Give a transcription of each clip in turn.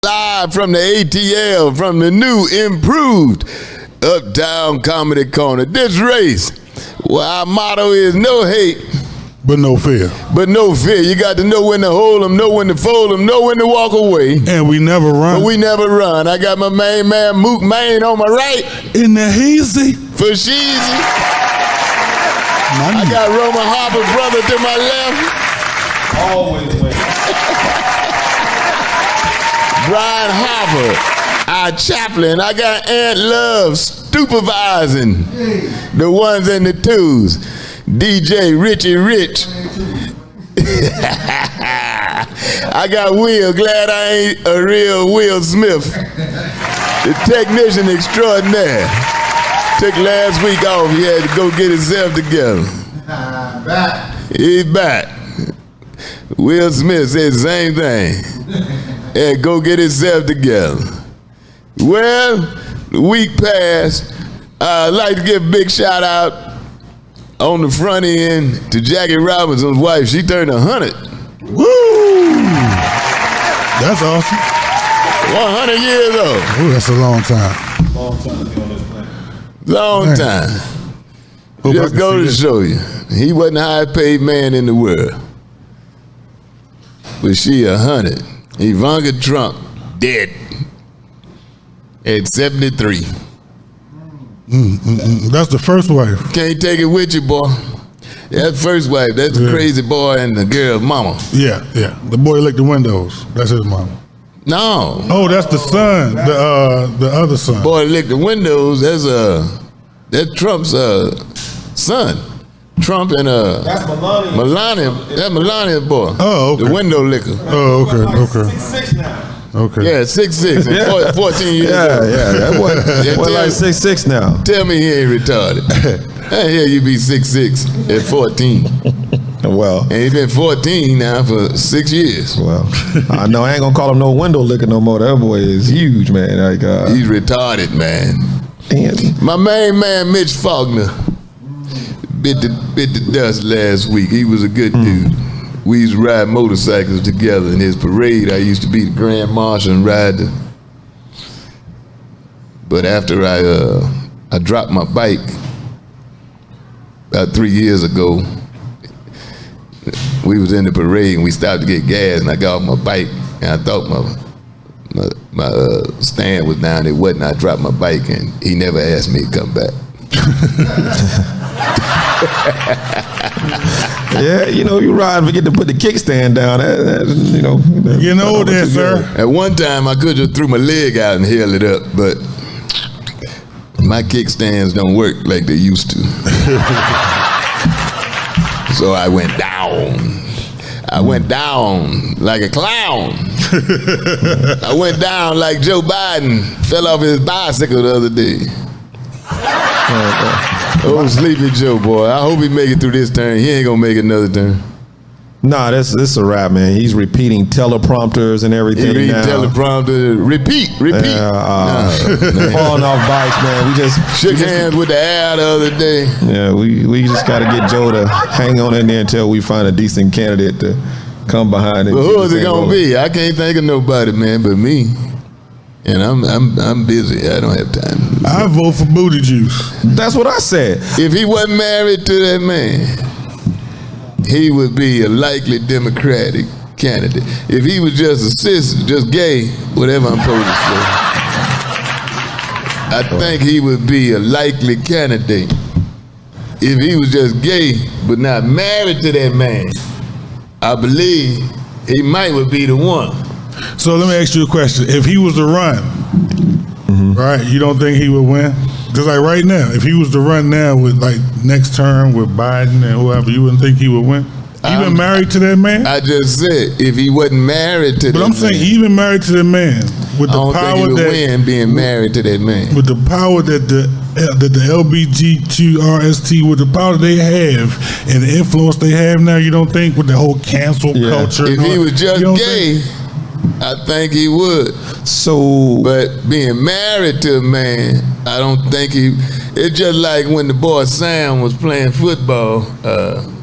Live from the ATL, from the new, improved Uptown Comedy Corner. DisRace. Well, our motto is no hate. But no fear. But no fear. You got to know when to hold them, know when to fold them, know when to walk away. And we never run. But we never run. I got my main man, Mook Main, on my right. In the hazy. For Sheezy. I got Roman Harper, brother, to my left. Always win. Brian Harper, our chaplain. I got Aunt Love supervising the ones and the twos. DJ Richie Rich. I got Will, glad I ain't a real Will Smith. The technician extraordinaire. Took last week off, he had to go get himself together. He's back. Will Smith said the same thing. And go get himself together. Well, the week passed. I'd like to give a big shout out on the front end to Jackie Robinson's wife. She turned 100. Woo! That's awesome. 100 years old. Ooh, that's a long time. Long time to be on this planet. Long Man. time. Hope I Just can go see to that. show you. He wasn't the highest paid man in the world. But she 100. Ivanka Trump, dead at 73. That's the first wife. Can't take it with you, boy. That's first wife. That's the crazy boy and the girl's mama. Yeah. The boy licked the windows. That's his mama. No. Oh, that's the son. The other son. Boy licked the windows. That's Trump's son. Trump and That's Melania. Melania. That's Melania's boy. Oh, okay. The window licker. Oh, okay. 6'6" now. Okay. Yeah, 6'6" and 14 years old. That boy like 6'6" now. Tell me he ain't retarded. How the hell you be 6'6" at 14? Well, And he been 14 now for 6 years. I know I ain't gonna call him no window licker no more. That boy is huge, man. Like, He's retarded, man. damn. My main man, Mitch Faulkner, bit the dust last week. He was a good dude. We used to ride motorcycles together in his parade. I used to be the Grand Marshal and ride the. But after I dropped my bike about 3 years ago, we was in the parade and we stopped to get gas and I got off my bike and I thought my stand was down. It wasn't. I dropped my bike and he never asked me to come back. Yeah, you ride, forget to put the kickstand down. Getting old there, sir. At one time, I could have threw my leg out and held it up, but my kickstands don't work like they used to. So I went down. I went down like a clown. I went down like Joe Biden fell off his bicycle the other day. Oh, sleepy Joe, boy. I hope he make it through this turn. He ain't gonna make another turn. Nah, this is a rap, man. He's repeating teleprompters and everything He read now. teleprompter. Repeat. Falling off bikes, man. We just Shook hands with the air the other day. Yeah, we just got to get Joe to hang on in there until we find a decent candidate to come behind it. But who is it gonna be? I can't think of nobody, man, but me. And I'm busy. I don't have time. I vote for booty juice. That's what I said. If he wasn't married to that man, he would be a likely Democratic candidate. If he was just a cis, just gay, whatever I'm supposed to say, I think he would be a likely candidate. If he was just gay but not married to that man, I believe he might would be the one. So let me ask you a question. If he was to run, right, you don't think he would win? Just like right now, if he was to run now with like next term with Biden and whoever, you wouldn't think he would win? Even married to that man? I just said if he wasn't married to that man. But I'm saying even married to that man with I the don't think power he would that win being married to that man. with the power that the LBGTRST, with the power they have and the influence they have now, you don't think with the whole cancel culture? If and he all- was just you don't gay, think- I think he would. So, But being married to a man, I don't think he. It's just like when the boy Sam was playing football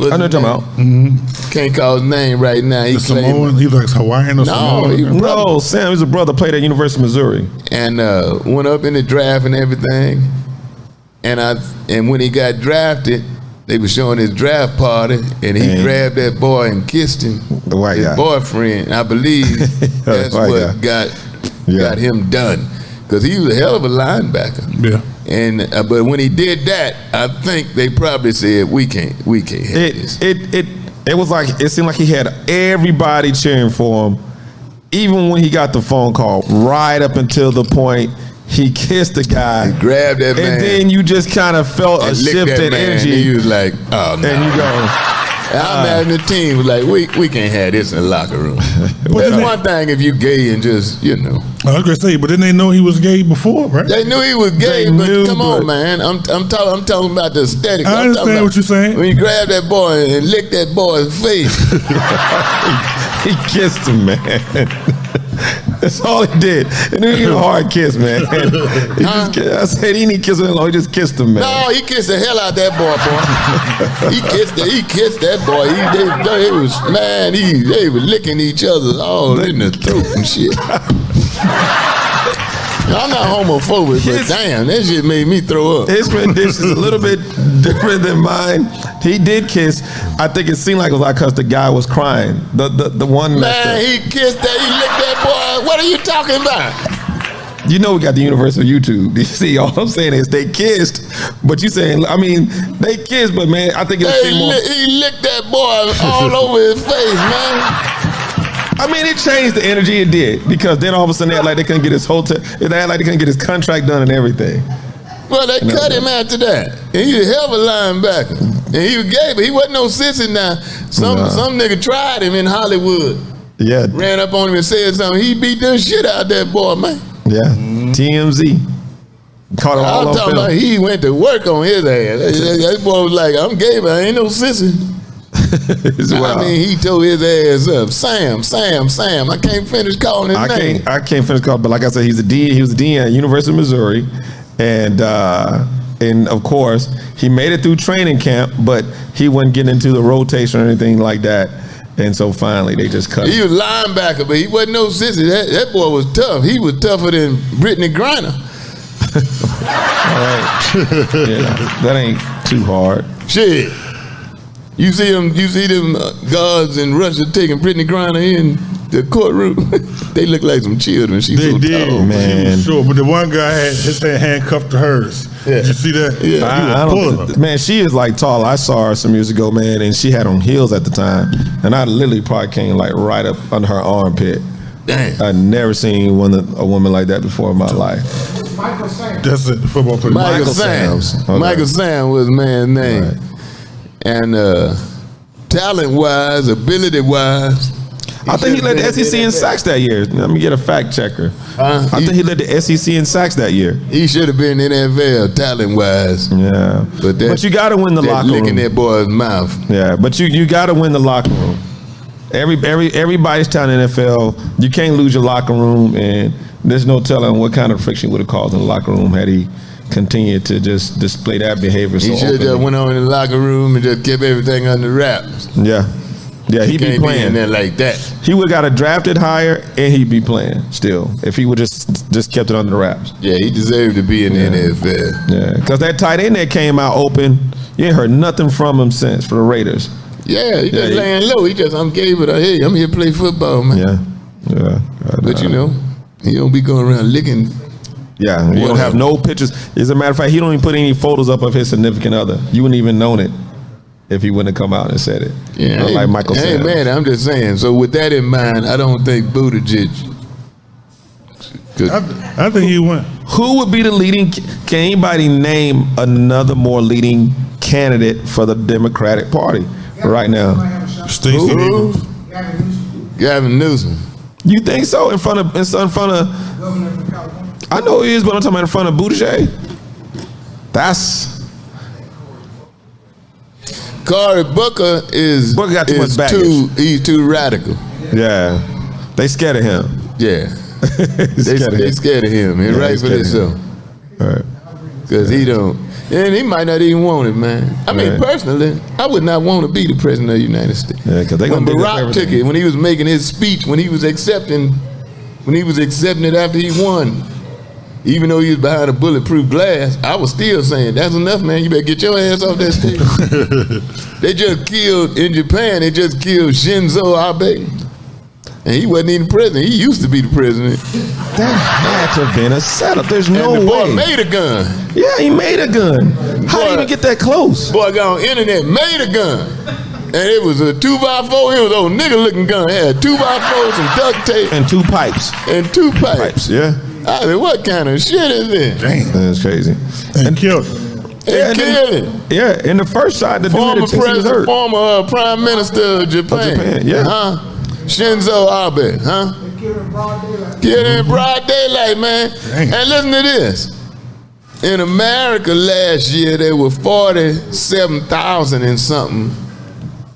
What's I know his what you're talking name? about. Can't call his name right now. He The Samoan, he like Hawaiian or No, Samoan. he- No, Sam is a brother played at University of Missouri. and went up in the draft and everything. And when he got drafted, they were showing his draft party, and he And- grabbed that boy and kissed him. The white his guy. boyfriend. I believe that's White what guy. got him done, because he was a hell of a linebacker. Yeah. And but when he did that, I think they probably said we can't have this. It was like it seemed like he had everybody cheering for him, even when he got the phone call. Right up until the point he kissed the guy, He grabbed that man, and then you just kind of felt a and licked shift that in man, energy, and he was like, "Oh no!" and you go, I'm having the team was like, we can't have this in the locker room. But It's then- one thing if you gay and just, I was gonna say, but didn't they know he was gay before, right? They knew he was gay, They but knew, come but- on, man. I'm talking about the aesthetic. I I'm talking understand about what you're saying. When you grab that boy and lick that boy's face, he kissed him, man. That's all he did. And it was a hard kiss, man. I said he didn't kiss him long. He just kissed him, man. no, he kissed the hell out that boy. He kissed that boy. They were licking each other all in the throat and shit. I'm not homophobic, but damn, that shit made me throw up. His rendition is a little bit different than mine. He did kiss. I think it seemed like it was like because the guy was crying. The one Man, he kissed that. He licked that boy. What are you talking about? you know we got the universal YouTube. You see, all I'm saying is they kissed, but you saying they kissed, but man, I think it seemed more. He licked that boy all over his face, man. I mean, it changed the energy. It did because then all of a sudden they act like they couldn't get his hotel. They act like they couldn't get his contract done and everything. Well, they cut him after that. And he was a hell of a linebacker. And he was gay, but he wasn't no sissy now. Some nigga tried him in Hollywood. Yeah, Ran up on him and said something. He beat the shit out of that boy, man. yeah. TMZ caught it all I'm on talking film. about he went to work on his ass. That boy was like, I'm gay, but I ain't no sissy. It's wild. I mean, he told his ass up, Sam. I can't finish calling his name. I can't finish calling, but like I said, he was a dean at University of Missouri, and of course he made it through training camp, but he wasn't getting into the rotation or anything like that, and so finally they just cut him. He was linebacker, but he wasn't no sissy. That boy was tough. He was tougher than Brittany Griner. All right, yeah, that ain't too hard. Shit. You see them guards in Russia taking Brittany Griner in the courtroom. They look like some children. She's They so did, tall. man. Sure, but the one guy had his hand handcuffed to hers. Yeah. Did you see that? Yeah. I don't, man, she is like tall. I saw her some years ago, man, and she had on heels at the time, and I literally probably came like right up under her armpit. Damn. I'd never seen a woman like that before in my life. That's it, the football player. Michael Sam's. Sam. Okay. Michael Sam was the man's name. Right. And talent-wise, ability-wise, I think he led the SEC in sacks that year. Let me get a fact checker. I think he led the SEC in sacks that year. he should have been in NFL talent-wise. Yeah, but you got to win the locker licking room. that boy's mouth. Yeah, but you got to win the locker room. Everybody's telling NFL you can't lose your locker room, and there's no telling what kind of friction would have caused in the locker room had he continued to just display that behavior. He so should have just openly. went on in the locker room and just kept everything under wraps. Yeah, he'd be Can't be in playing. there like that. He would have got a drafted higher, and he'd be playing still if he would just kept it under the wraps. Yeah, he deserved to be in the NFL. Yeah, because that tight end that came out open, you ain't heard nothing from him since for the Raiders. Yeah, he just he- laying low. He just, I'm gave it a, hey, I'm here to play football, man. Yeah. But you know, he don't be going around licking. Yeah, you don't have no pictures. As a matter of fact, he don't even put any photos up of his significant other. You wouldn't even known it if he wouldn't have come out and said it. Yeah, Like Michael Hey, said. man, I'm just saying. So with that in mind, I don't think Buttigieg. I think he went. Who would be the leading? Can anybody name another more leading candidate for the Democratic Party right now? Stacey Who? Abrams. Gavin Newsom. You think so? In front of? I know he is, but I'm talking about in front of Buttigieg. That's Cory Booker is Booker got too much he's too radical. yeah. They scared of him. Yeah, They they scared of him, and Yeah, they rightfully scared so. of All right. Because he don't. And he might not even want it, man. I mean, personally, I would not want to be the president of the United States. Yeah, because they when gonna Barack took it, when he was making his speech, when he was accepting it after he won, even though he was behind a bulletproof glass, I was still saying, that's enough, man. You better get your ass off that stage. They just killed, in Japan, they just killed Shinzo Abe. And he wasn't even president. He used to be the president. That had to have been a setup. There's no and the boy way. made a gun. Yeah, he made a gun. How did he even get that close? Boy got on the internet, made a gun. And it was a 2x4. It was old nigga looking gun. It had 2x4, some duct tape. And 2 pipes. And 2 pipes. Yeah. I mean, what kind of shit is this? Damn. That's crazy. And killed it. And killed it. Yeah, in the first shot, the Former dude was hurt. former prime minister of Japan. Yeah. Shinzo Abe, huh? Killed in broad daylight, man. Dang. And listen to this. In America last year, there were 47,000 and something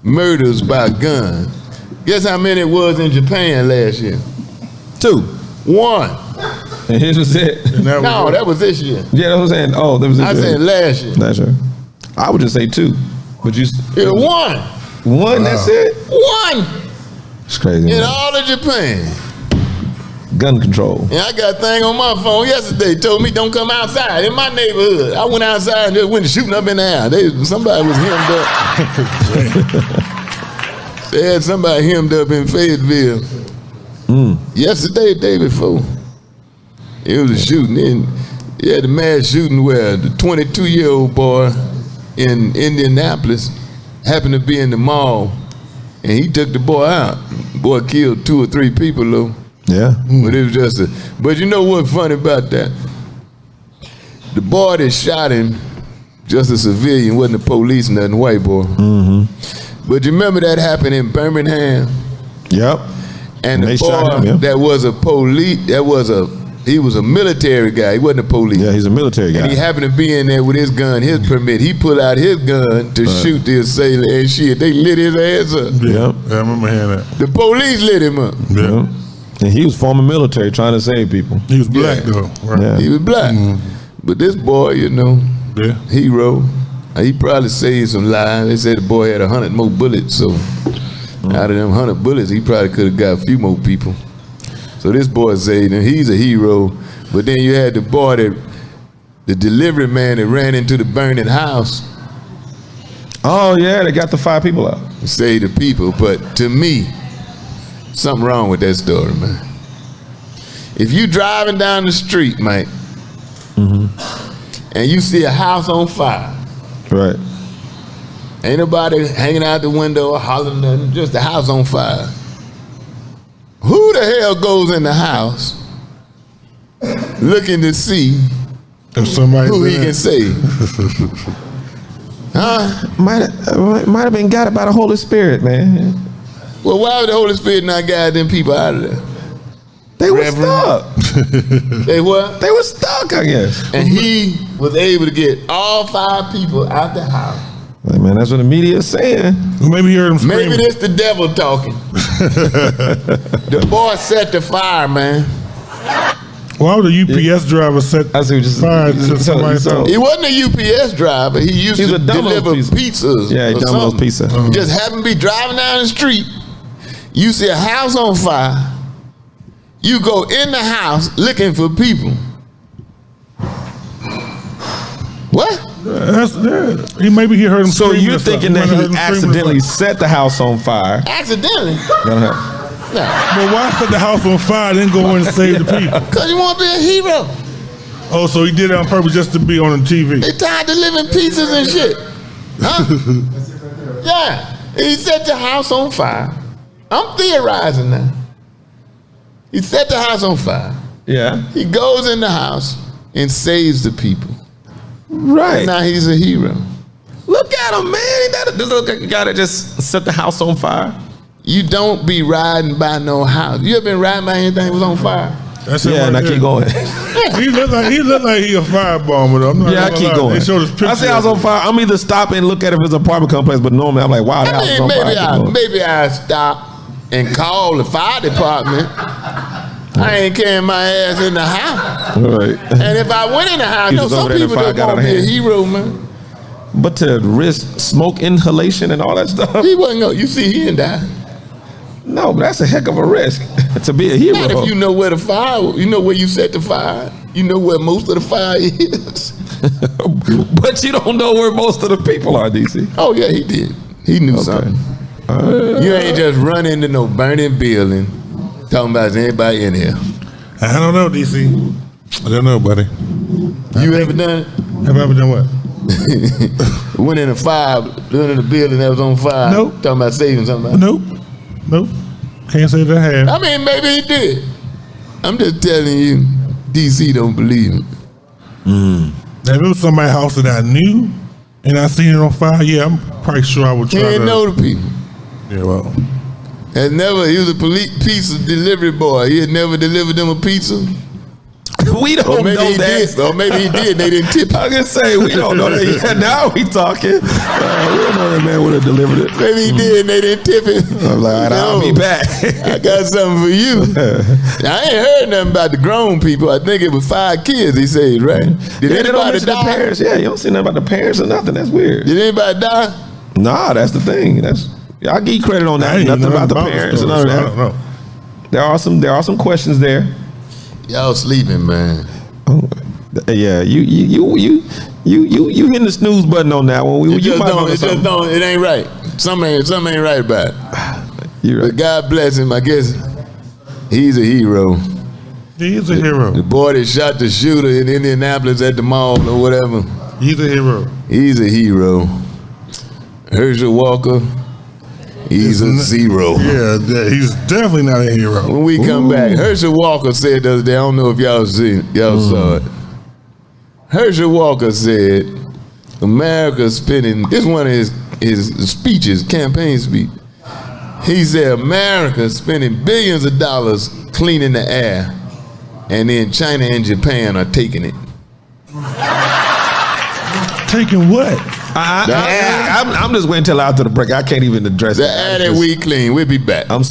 murders by gun. Guess how many it was in Japan last year? 2. 1. And his was it. That was this year. Yeah, that's what I'm saying. Oh, that was this I year. said last year. Last year. I would just say 2. But you. It was 1. 1, that's it? 1 It's crazy. in Man. all of Japan. Gun control. And I got a thing on my phone yesterday, told me don't come outside in my neighborhood. I went outside and just went shooting up in the air. Somebody was hemmed up. They had somebody hemmed up in Fayetteville. Yesterday, the day before. It was a shooting. And you had the mass shooting where the 22-year-old boy in Indianapolis happened to be in the mall, and he took the boy out. The boy killed 2 or 3 people, though. Yeah. But it was just but you know what's funny about that? The boy that shot him, just a civilian, wasn't a police, nothing, white boy. Mm-hmm. But you remember that happened in Birmingham? Yep. And the They shot boy him, yeah. that was a police, he was a military guy, he wasn't a police. Yeah, he's a military guy. And he happened to be in there with his gun, his permit. He pulled out his gun to shoot the assailant, and shit, they lit his ass up. Yeah. I remember hearing that. The police lit him up. Yeah. And he was former military trying to save people. He was black though. Right? Yeah. He was black. But this boy, Yeah. hero, he probably saved some lives. They said the boy had 100 more bullets, so out of them 100 bullets, he probably could have got a few more people. So this boy saved him. He's a hero. But then you had the boy the delivery man that ran into the burning house Oh yeah, they got the 5 people out. and saved the people. But to me, something wrong with that story, man. If you driving down the street, Mike, and you see a house on fire, Right. ain't nobody hanging out the window or hollering nothing, just the house on fire. Who the hell goes in the house looking to see If somebody who he can save? Huh? Might have been guided by the Holy Spirit, man. Well, why would the Holy Spirit not guide them people out of there? They were Reverend. stuck. They what? They were stuck, I guess. And he was able to get all 5 people out the house. Like, man, that's what the media is saying. Maybe you heard him screaming. Maybe this the devil talking. The boy set the fire, man. Why would a UPS driver set I see what you're fire saying. to somebody's So- house? He wasn't a UPS driver. He used He's to a Domino's deliver pizza. pizzas. Yeah, or Domino's something. pizza. He just happened to be driving down the street. You see a house on fire. You go in the house looking for people. What? Maybe he heard him So screaming you're or something. thinking that might have heard he him screaming or accidentally something. set the house on fire? Accidentally? Uh-huh. No. Well, why set the house on fire then go in and save the people? Because you want to be a hero. Oh, so he did it on purpose just to be on the TV. They tired of living pizzas and shit. Huh? Yeah. He set the house on fire. I'm theorizing now. He set the house on fire. Yeah. He goes in the house and saves the people. Right. Now he's a hero. Look at him, man. This look like a guy that just set the house on fire. You don't be riding by no house. You ever been riding by anything that was on fire? That's him Yeah, right and I there. keep going. He looked like he a firebomber though. I'm not Yeah, I gonna keep lie. going. They showed his picture. I say I was on fire. I'm either stop and look at it if it's an apartment complex, but normally I'm like, wow, the house is I on mean, fire. I keep going. maybe I stop and call the fire department. I ain't carrying my ass in the house. Right. And if I went in the house, You you know, just some over there and people the fire just got want to out be of a hand. hero, man. But to risk smoke inhalation and all that stuff, He wasn't going. You see, he didn't die. no, but that's a heck of a risk to be a hero. Not if you know where the fire, you know where you set the fire. You know where most of the fire is. But you don't know where most of the people are, DC. Oh yeah, he did. He knew something. You ain't just run into no burning building talking about is anybody in here. I don't know, DC. I don't know, buddy. You ever done it? Have I ever done what? Went in a fire, went in a building that was on fire. Nope. Talking about saving somebody. Nope. Nope. Can't say that I have. I mean, maybe he did. I'm just telling you, DC don't believe it. Now, if it was somebody's house that I knew and I seen it on fire, yeah, I'm probably sure I would He try ain't to. know the people. Yeah, well, He was a pizza delivery boy. He had never delivered them a pizza. We don't Or maybe know he that. did. Or maybe he did and they didn't tip him. I can say we don't know that yet. Now we talking. We don't know that man would have delivered it. Maybe he did and they didn't tip him. I'm like, all right, I'll be back. I got something for you. I ain't heard nothing about the grown people. I think it was 5 kids, he said, right? Did Yeah, they don't anybody mention the die? parents. Yeah, you don't see nothing about the parents or nothing. That's weird. Did anybody die? Nah, that's the thing. I'll give you credit on I that. ain't Nothing know about the nothing parents and story, none of so I don't that. know. There are some questions there. Y'all sleeping, man. Yeah, you hitting the snooze button on that one. It ain't right. Something ain't right about it. You're But right. God bless him. I guess he's a hero. He is a hero. The boy that shot the shooter in Indianapolis at the mall or whatever. He's a hero. He's a hero. Herschel Walker, he's a zero. Yeah, he's definitely not a hero. When we come back, Herschel Walker said the other day, I don't know if y'all saw it. Herschel Walker said, America's spending, this is one of his speeches, campaign speech. He said, America's spending billions of dollars cleaning the air, and then China and Japan are taking it. Taking what? I'm just waiting until after the break. I can't even address The that. air that we clean, we'll be back. I'm